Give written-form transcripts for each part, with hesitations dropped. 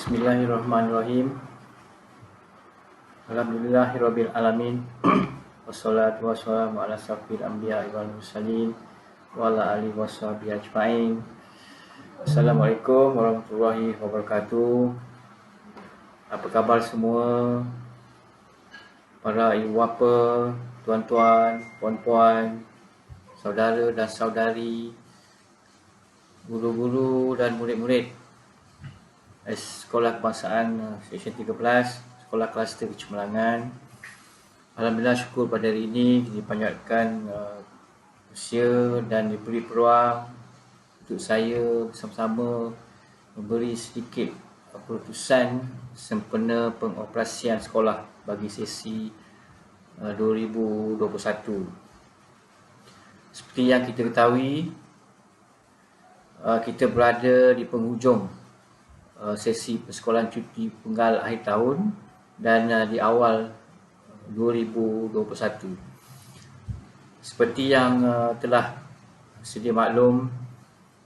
Bismillahirrahmanirrahim. Alhamdulillahirabbil alamin. Wassalatu wassalamu ala asyrafil anbiya'i wal mursalin wa ala alihi washabihi ajmain. Assalamualaikum warahmatullahi wabarakatuh. Apa khabar semua? Para ibu bapa, tuan-tuan, puan-puan, saudara dan saudari, guru-guru dan murid-murid Sekolah Kebangsaan Seksyen 13, Sekolah Kluster Kecemerlangan. Alhamdulillah, syukur pada hari ini dipanjatkan usia dan diberi peluang untuk saya bersama-sama memberi sedikit perutusan sempena pengoperasian sekolah bagi sesi 2021. Seperti yang kita ketahui, kita berada di penghujung sesi persekolahan cuti penggal akhir tahun dan di awal 2021. Seperti yang telah sedia maklum,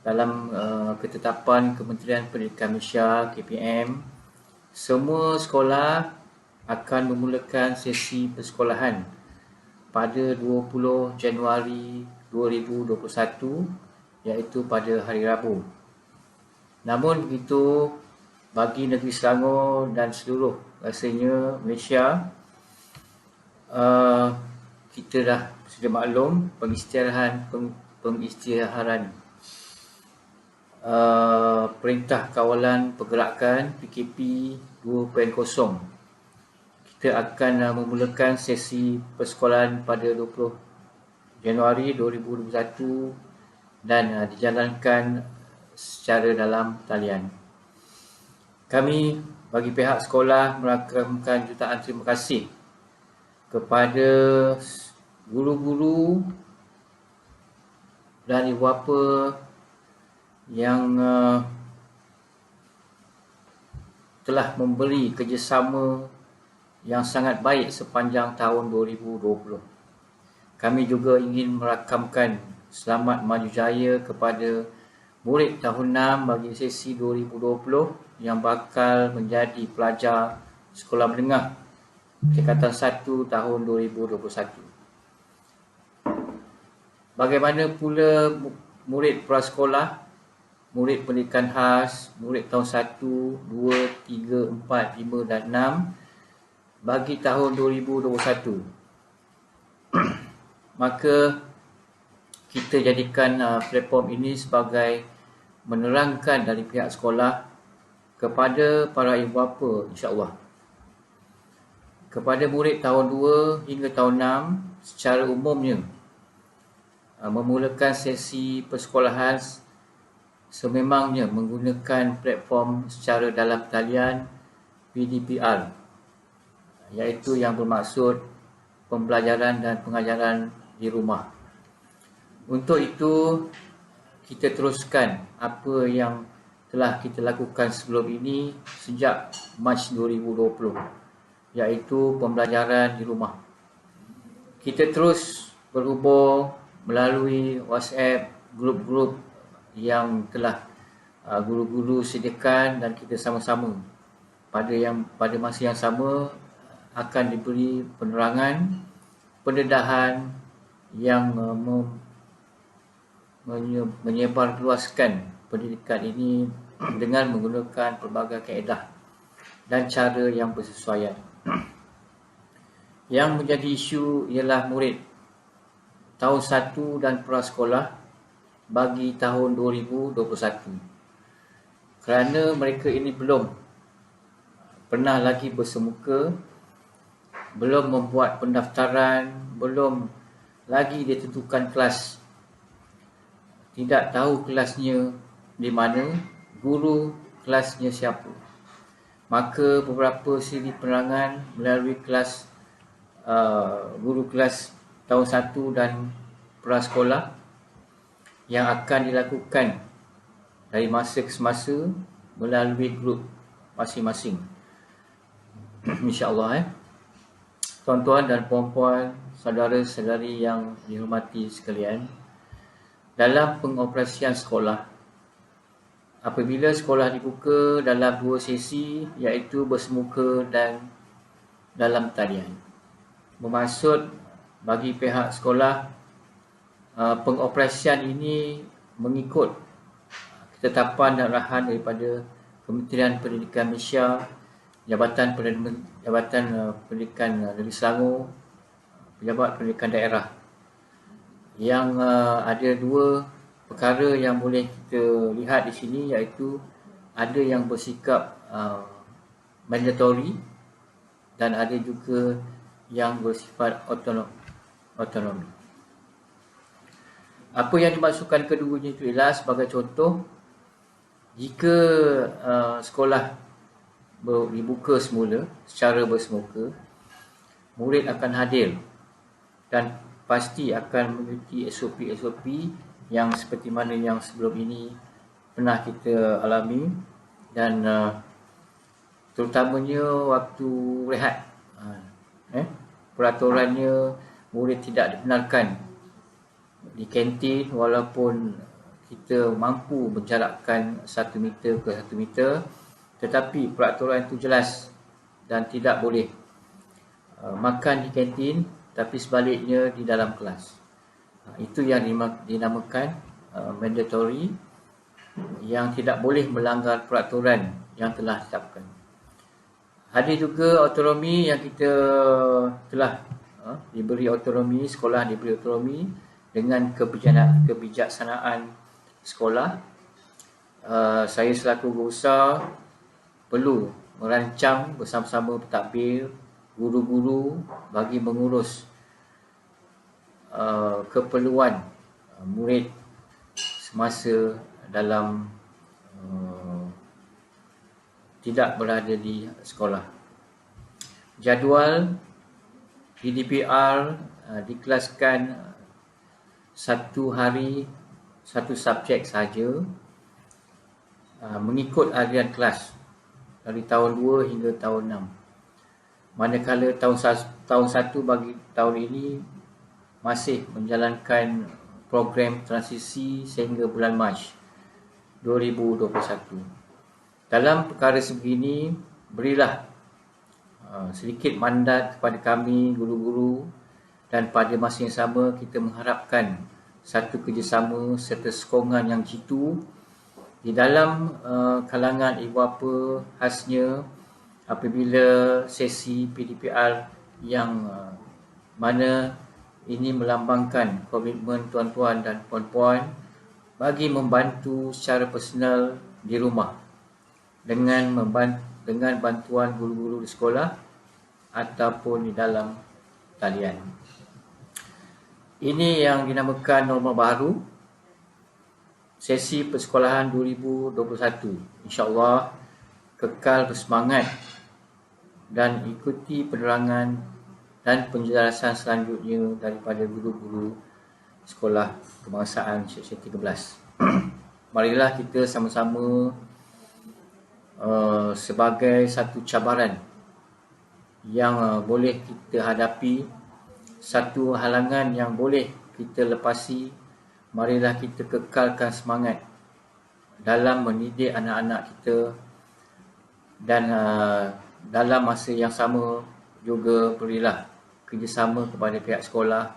dalam ketetapan Kementerian Pendidikan Malaysia KPM, semua sekolah akan memulakan sesi persekolahan pada 20 Januari 2021, iaitu pada hari Rabu. Namun begitu, bagi negeri Selangor dan seluruh rasanya Malaysia, kita dah sudah maklum pengisytiharan Perintah Kawalan Pergerakan PKP 2.0. Kita akan memulakan sesi persekolahan pada 20 Januari 2021 dan dijalankan secara dalam talian. Kami bagi pihak sekolah merakamkan jutaan terima kasih kepada guru-guru dan ibu bapa yang telah memberi kerjasama yang sangat baik sepanjang tahun 2020. Kami juga ingin merakamkan selamat maju jaya kepada murid tahun 6 bagi sesi 2020 yang bakal menjadi pelajar sekolah menengah tingkatan 1 tahun 2021. Bagaimana pula murid prasekolah, murid pendidikan khas, murid tahun 1, 2, 3, 4, 5 dan 6 bagi tahun 2021. Maka kita jadikan platform ini sebagai menerangkan dari pihak sekolah kepada para ibu bapa, insya-Allah, kepada murid tahun 2 hingga tahun 6 secara umumnya memulakan sesi persekolahan sememangnya menggunakan platform secara dalam talian PDPR, iaitu yang bermaksud pembelajaran dan pengajaran di rumah. Untuk itu, kita teruskan apa yang telah kita lakukan sebelum ini sejak Mac 2020, iaitu pembelajaran di rumah. Kita terus berhubung melalui WhatsApp, grup-grup yang telah guru-guru sediakan, dan kita sama-sama pada masa yang sama akan diberi penerangan, pendedahan yang menyebarluaskan pendidikan ini dengan menggunakan pelbagai kaedah dan cara yang bersesuaian. Yang menjadi isu ialah murid tahun 1 dan prasekolah bagi tahun 2021. Kerana mereka ini belum pernah lagi bersemuka, belum membuat pendaftaran, belum lagi ditentukan kelas, tidak tahu kelasnya di mana, guru kelasnya siapa. Maka beberapa siri penerangan melalui kelas guru kelas tahun 1 dan prasekolah yang akan dilakukan dari masa ke semasa melalui grup masing-masing. InsyaAllah, tuan-tuan dan puan-puan, saudara-saudari yang dihormati sekalian, dalam pengoperasian sekolah, apabila sekolah dibuka dalam 2 sesi, iaitu bersemuka dan dalam talian. Bermaksud bagi pihak sekolah, pengoperasian ini mengikut ketetapan dan arahan daripada Kementerian Pendidikan Malaysia, Jabatan Pendidikan Negeri Selangor, Pejabat Pendidikan Daerah. Yang ada 2 perkara yang boleh kita lihat di sini, iaitu ada yang bersikap mandatory dan ada juga yang bersifat autonomi. Apa yang dimaksudkan keduanya itu ialah, sebagai contoh, jika sekolah dibuka semula secara bersemuka, murid akan hadir dan pasti akan mengikuti SOP-SOP yang seperti mana yang sebelum ini pernah kita alami, dan terutamanya waktu rehat. Peraturannya, murid tidak dibenarkan di kantin walaupun kita mampu menjarakkan 1 meter ke 1 meter, tetapi peraturan itu jelas dan tidak boleh makan di kantin, tapi sebaliknya di dalam kelas. Itu yang dinamakan mandatory, yang tidak boleh melanggar peraturan yang telah ditetapkan. Ada juga autonomi yang kita telah diberi autonomi, sekolah diberi autonomi dengan kebijaksanaan sekolah. Saya selaku guru besar perlu merancang bersama-sama pentadbir, guru-guru bagi mengurus keperluan murid semasa dalam tidak berada di sekolah. Jadual PDPR dikelaskan 1 hari 1 subjek saja, mengikut harian kelas dari tahun 2 hingga tahun 6. Manakala tahun 1 bagi tahun ini masih menjalankan program transisi sehingga bulan Mac 2021. Dalam perkara sebegini, berilah sedikit mandat kepada kami guru-guru, dan pada masa yang sama kita mengharapkan satu kerjasama serta sokongan yang jitu di dalam kalangan ibu bapa, khasnya apabila sesi PDPR yang mana ini melambangkan komitmen tuan-tuan dan puan-puan bagi membantu secara personal di rumah dengan bantuan guru-guru di sekolah ataupun di dalam talian. Ini yang dinamakan norma baru sesi persekolahan 2021. InsyaAllah kekal bersemangat dan ikuti penerangan dan penjelasan selanjutnya daripada guru-guru sekolah kebangsaan Seksyen 13. Marilah kita sama-sama sebagai satu cabaran yang boleh kita hadapi, satu halangan yang boleh kita lepasi, marilah kita kekalkan semangat dalam mendidik anak-anak kita, dan dalam masa yang sama juga berilah kerjasama kepada pihak sekolah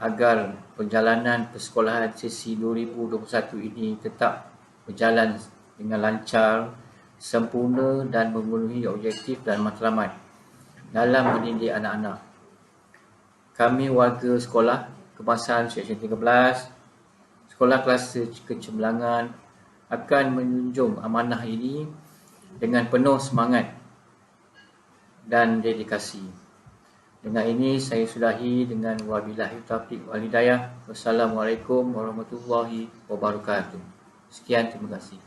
agar perjalanan persekolahan sesi 2021 ini tetap berjalan dengan lancar, sempurna dan memenuhi objektif dan matlamat dalam mendidik anak-anak. Kami warga sekolah kebangsaan Seksyen 13, sekolah kluster Kecemerlangan akan menjunjung amanah ini dengan penuh semangat dan dedikasi. Dengan ini saya sudahi dengan wabillahi taufiq wal hidayah. Wassalamualaikum warahmatullahi wabarakatuh. Sekian, terima kasih.